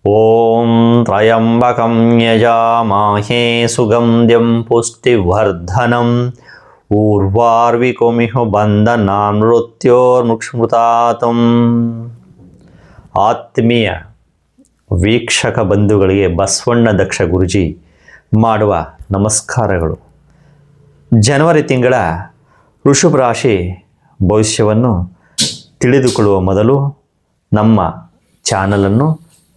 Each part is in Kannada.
ಓಂ ತ್ರಯಂಬಕಂ ಯಜಾಮಹೇ ಸುಗಂಧಿಂ ಪುಷ್ಟಿವರ್ಧನಂ ಊರ್ವಾರ್ವಿಕೋಮಿಹ ಬಂಧನಾನ್ ಮೃತ್ಯೋರ್ಮುಕ್ಷಮೃತಾತಂ. ಆತ್ಮೀಯ ವೀಕ್ಷಕ ಬಂಧುಗಳಿಗೆ ಬಸವಣ್ಣ ದಕ್ಷ ಗುರುಜಿ ಮಾಡುವ ನಮಸ್ಕಾರಗಳು. ಜನವರಿ ತಿಂಗಳ ವೃಷಭ ರಾಶಿ ಭವಿಷ್ಯವನ್ನು ತಿಳಿದುಕೊಳ್ಳುವ ಮೊದಲು ನಮ್ಮ ಚಾನಲನ್ನು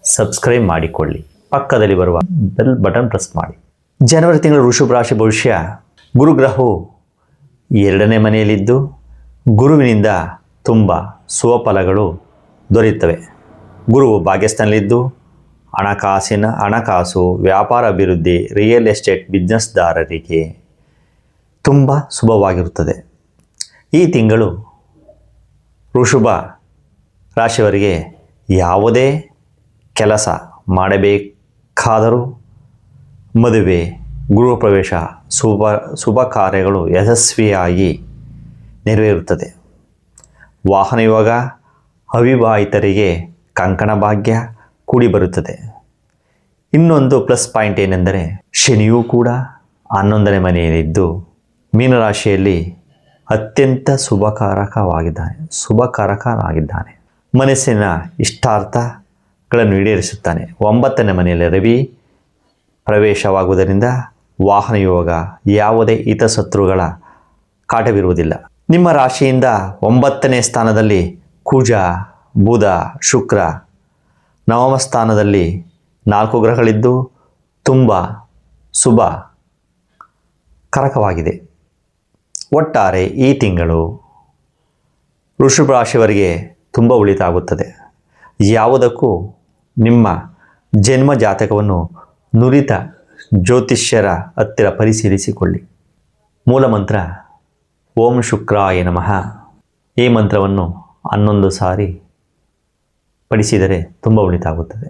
ಸಬ್ಸ್ಕ್ರೈಬ್ ಮಾಡಿಕೊಳ್ಳಿ, ಪಕ್ಕದಲ್ಲಿ ಬರುವ ಬೆಲ್ ಬಟನ್ ಪ್ರೆಸ್ ಮಾಡಿ. ಜನವರಿ ತಿಂಗಳ ವೃಷಭ ರಾಶಿ ಭವಿಷ್ಯ. ಗುರುಗ್ರಹವು 2ನೇ ಮನೆಯಲ್ಲಿದ್ದು ಗುರುವಿನಿಂದ ತುಂಬ ಶುಭಫಲಗಳು ದೊರೆಯುತ್ತವೆ. ಗುರುವು ಭಾಗ್ಯಸ್ಥಾನದಲ್ಲಿದ್ದು ಹಣಕಾಸು, ವ್ಯಾಪಾರ ಅಭಿವೃದ್ಧಿ, ರಿಯಲ್ ಎಸ್ಟೇಟ್ ಬಿಸ್ನೆಸ್ದಾರರಿಗೆ ತುಂಬ ಶುಭವಾಗಿರುತ್ತದೆ. ಈ ತಿಂಗಳು ವೃಷಭ ರಾಶಿಯವರಿಗೆ ಯಾವುದೇ ಕೆಲಸ ಮಾಡಬೇಕಾದರೂ ಮದುವೆ, ಗೃಹ ಪ್ರವೇಶ, ಶುಭ ಕಾರ್ಯಗಳು ಯಶಸ್ವಿಯಾಗಿ ನೆರವೇರುತ್ತದೆ. ವಾಹನ ಯೋಗ, ಅವಿವಾಹಿತರಿಗೆ ಕಂಕಣ ಭಾಗ್ಯ ಕೂಡಿ ಬರುತ್ತದೆ. ಇನ್ನೊಂದು ಪ್ಲಸ್ ಪಾಯಿಂಟ್ ಏನೆಂದರೆ ಶನಿಯೂ ಕೂಡ 11ನೇ ಮನೆಯಲ್ಲಿದ್ದು ಮೀನರಾಶಿಯಲ್ಲಿ ಅತ್ಯಂತ ಶುಭಕಾರಕನಾಗಿದ್ದಾನೆ. ಮನಸ್ಸಿನ ಇಷ್ಟಾರ್ಥಗಳನ್ನು ಈಡೇರಿಸುತ್ತಾನೆ. 9ನೇ ಮನೆಯಲ್ಲಿ ರವಿ ಪ್ರವೇಶವಾಗುವುದರಿಂದ ವಾಹನ ಯೋಗ, ಯಾವುದೇ ಹಿತಶತ್ರುಗಳ ಕಾಟವಿರುವುದಿಲ್ಲ. ನಿಮ್ಮ ರಾಶಿಯಿಂದ 9ನೇ ಸ್ಥಾನದಲ್ಲಿ ಕುಜ, ಬುಧ, ಶುಕ್ರ, ನವಮ ಸ್ಥಾನದಲ್ಲಿ 4 ಗ್ರಹಗಳಿದ್ದು ತುಂಬ ಶುಭಕಾರಕವಾಗಿದೆ. ಒಟ್ಟಾರೆ ಈ ತಿಂಗಳು ವೃಷಭ ರಾಶಿಯವರಿಗೆ ತುಂಬ ಒಳಿತಾಗುತ್ತದೆ. ಯಾವುದಕ್ಕೂ ನಿಮ್ಮ ಜನ್ಮ ಜಾತಕವನ್ನು ನುರಿತ ಜ್ಯೋತಿಷ್ಯರ ಹತ್ತಿರ ಪರಿಶೀಲಿಸಿಕೊಳ್ಳಿ. ಮೂಲ ಮಂತ್ರ ಓಂ ಶುಕ್ರಾಯ ನಮಃ. ಈ ಮಂತ್ರವನ್ನು 11 ಸಾರಿ ಪಡಿಸಿದರೆ ತುಂಬ ಒಳಿತಾಗುತ್ತದೆ.